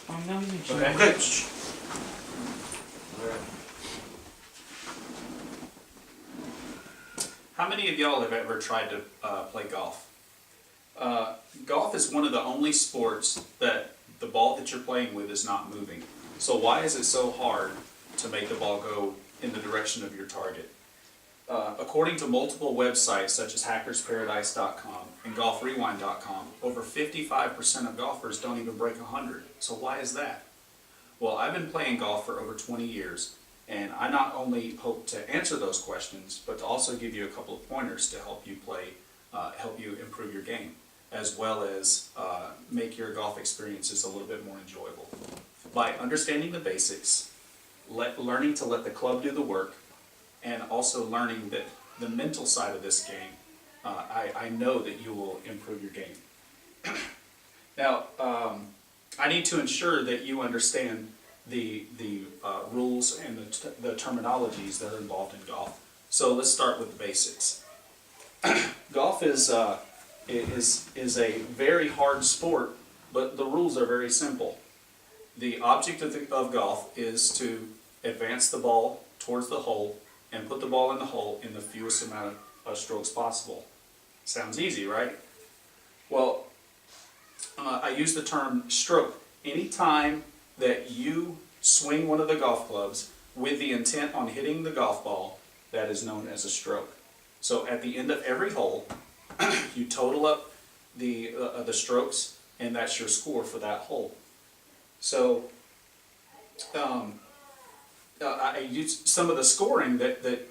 Okay. Okay. Shh. How many of y'all have ever tried to play golf? Golf is one of the only sports that the ball that you're playing with is not moving. So why is it so hard to make the ball go in the direction of your target? According to multiple websites such as hackersparadise.com and golfrewind.com, over 55% of golfers don't even break 100. So why is that? Well, I've been playing golf for over 20 years, and I not only hope to answer those questions, but to also give you a couple of pointers to help you help you improve your game, as well as make your golf experiences a little bit more enjoyable. By understanding the basics, learning to let the club do the work, and also learning that the mental side of this game, I know that you will improve your game. Now, I need to ensure that you understand the rules and the terminologies that are involved in golf. So let's start with the basics. Golf is a very hard sport, but the rules are very simple. The object of golf is to advance the ball towards the hole and put the ball in the hole in the fewest amount of strokes possible. Sounds easy, right? Well, I use the term stroke. Anytime that you swing one of the golf clubs with the intent on hitting the golf ball, that is known as a stroke. So at the end of every hole, you total up the strokes, and that's your score for that hole. So I use some of the scoring that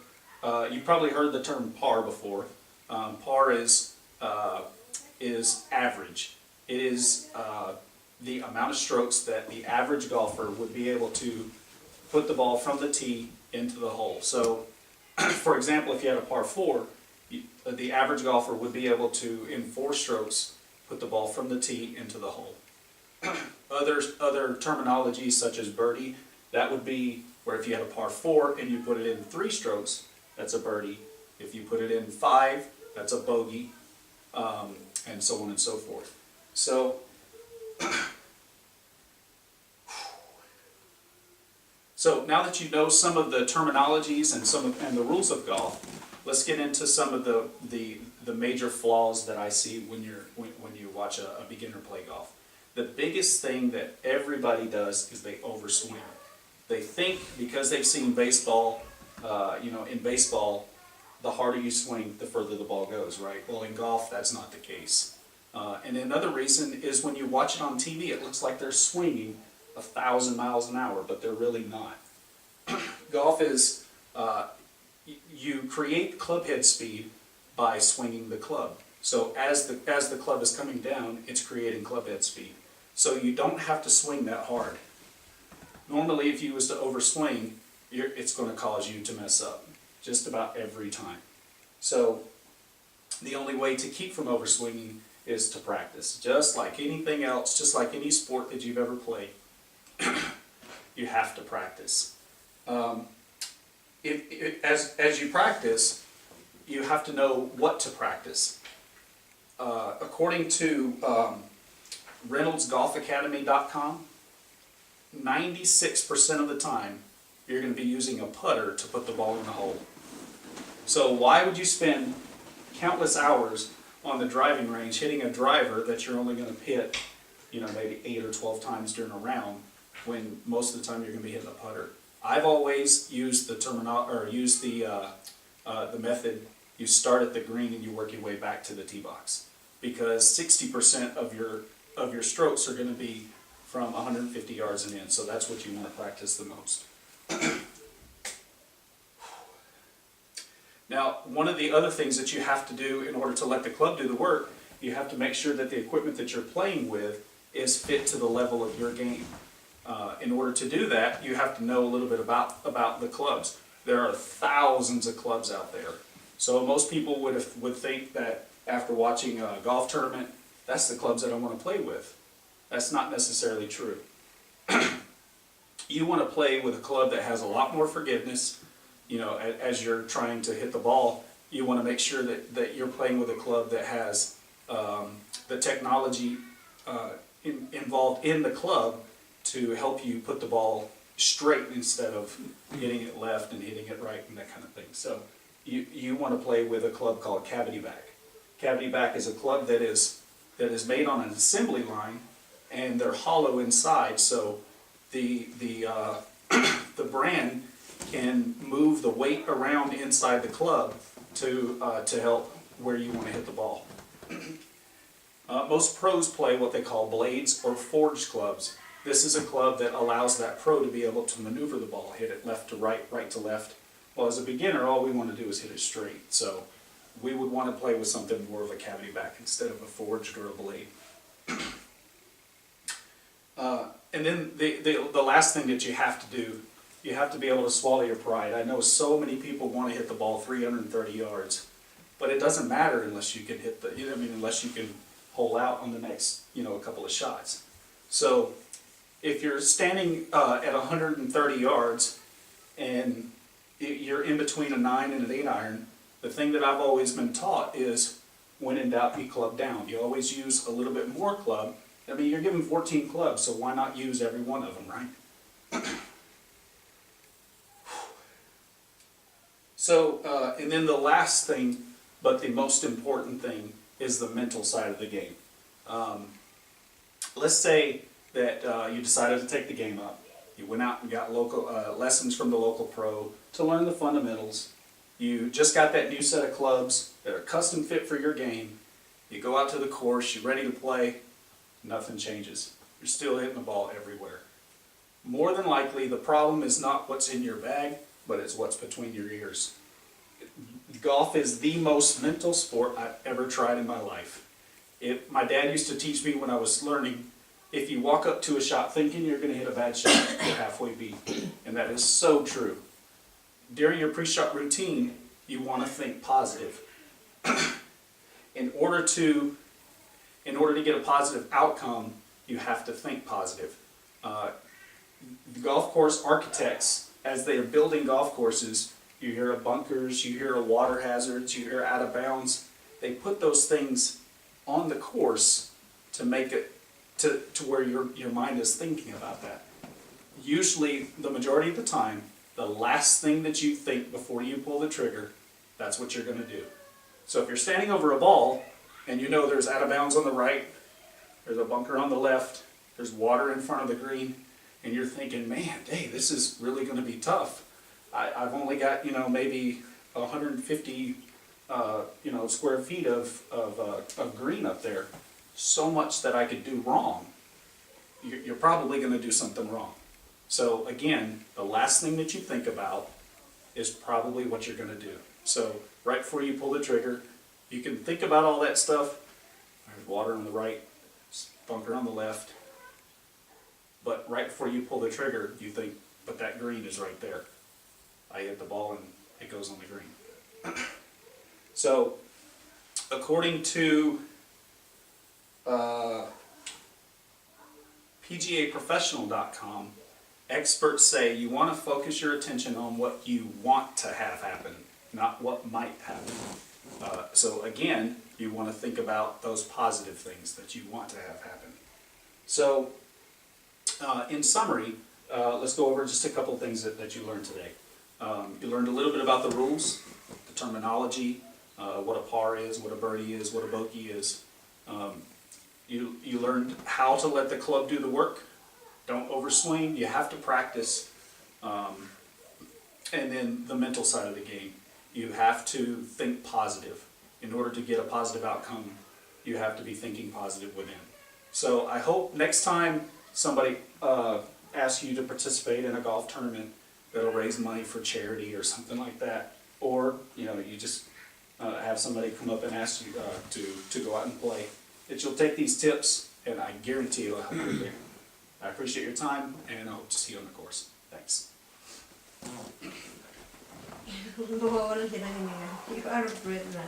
you probably heard the term par before. Par is average. It is the amount of strokes that the average golfer would be able to put the ball from the tee into the hole. So, for example, if you had a par 4, the average golfer would be able to, in 4 strokes, put the ball from the tee into the hole. Other terminologies such as birdie, that would be where if you had a par 4 and you put it in 3 strokes, that's a birdie. If you put it in 5, that's a bogey, and so on and so forth. So now that you know some of the terminologies and the rules of golf, let's get into some of the major flaws that I see when you watch a beginner play golf. The biggest thing that everybody does is they overswing. They think because they've seen baseball, in baseball, the harder you swing, the further the ball goes, right? Well, in golf, that's not the case. And another reason is when you watch it on TV, it looks like they're swinging 1,000 miles an hour, but they're really not. Golf is, you create club head speed by swinging the club. So as the club is coming down, it's creating club head speed. So you don't have to swing that hard. Normally, if you was to overswing, it's going to cause you to mess up just about every time. So the only way to keep from overswinging is to practice. Just like anything else, just like any sport that you've ever played, you have to practice. As you practice, you have to know what to practice. According to ReynoldsGolfAcademy.com, 96% of the time, you're going to be using a putter to put the ball in the hole. So why would you spend countless hours on the driving range hitting a driver that you're only going to hit, maybe 8 or 12 times during a round, when most of the time you're going to be hitting a putter? I've always used the method. You start at the green and you work your way back to the tee box, because 60% of your strokes are going to be from 150 yards and in. So that's what you want to practice the most. Now, one of the other things that you have to do in order to let the club do the work, you have to make sure that the equipment that you're playing with is fit to the level of your game. In order to do that, you have to know a little bit about the clubs. There are thousands of clubs out there. So most people would think that after watching a golf tournament, that's the clubs that I want to play with. That's not necessarily true. You want to play with a club that has a lot more forgiveness. As you're trying to hit the ball, you want to make sure that you're playing with a club that has the technology involved in the club to help you put the ball straight instead of hitting it left and hitting it right and that kind of thing. So you want to play with a club called Cavity Back. Cavity Back is a club that is made on an assembly line, and they're hollow inside, so the the brand can move the weight around inside the club to help where you want to hit the ball. Most pros play what they call blades or forged clubs. This is a club that allows that pro to be able to maneuver the ball, hit it left to right, right to left. Well, as a beginner, all we want to do is hit it straight. So we would want to play with something more of a Cavity Back instead of a forged or a blade. And then the last thing that you have to do, you have to be able to swallow your pride. I know so many people want to hit the ball 330 yards, but it doesn't matter unless you can hit unless you can hole out on the next, a couple of shots. So if you're standing at 130 yards and you're in between a 9 and an 8 iron, the thing that I've always been taught is when in doubt, you club down. You always use a little bit more club. I mean, you're given 14 clubs, so why not use every one of them, right? So, and then the last thing, but the most important thing, is the mental side of the game. Let's say that you decided to take the game up. You went out and got local lessons from the local pro to learn the fundamentals. You just got that new set of clubs that are custom fit for your game. You go out to the course, you're ready to play, nothing changes. You're still hitting the ball everywhere. More than likely, the problem is not what's in your bag, but it's what's between your ears. Golf is the most mental sport I've ever tried in my life. My dad used to teach me when I was learning, if you walk up to a shot thinking you're going to hit a bad shot, you're halfway beat. And that is so true. During your pre-shot routine, you want to think positive. In order to get a positive outcome, you have to think positive. The golf course architects, as they are building golf courses, you hear of bunkers, you hear of water hazards, you hear out of bounds. They put those things on the course to make it to where your mind is thinking about that. Usually, the majority of the time, the last thing that you think before you pull the trigger, that's what you're going to do. So if you're standing over a ball, and you know there's out of bounds on the right, there's a bunker on the left, there's water in front of the green, and you're thinking, man, hey, this is really going to be tough. I've only got, maybe 150, square feet of green up there. So much that I could do wrong. You're probably going to do something wrong. So again, the last thing that you think about is probably what you're going to do. So right before you pull the trigger, you can think about all that stuff. There's water on the right, bunker on the left. But right before you pull the trigger, you think, but that green is right there. I hit the ball and it goes on the green. So, according to PGAprofessional.com, experts say you want to focus your attention on what you want to have happen, not what might happen. So again, you want to think about those positive things that you want to have happen. So, in summary, let's go over just a couple of things that you learned today. You learned a little bit about the rules, the terminology, what a par is, what a birdie is, what a bogey is. You learned how to let the club do the work. Don't overswing. You have to practice. And then the mental side of the game. You have to think positive. In order to get a positive outcome, you have to be thinking positive within. So I hope next time somebody asks you to participate in a golf tournament that'll raise money for charity or something like that, or you just have somebody come up and ask you to go out and play, that you'll take these tips, and I guarantee it'll help you there. I appreciate your time, and I hope to see you on the course. Thanks. No, wala sila nila. Hindi ko alam po ito na.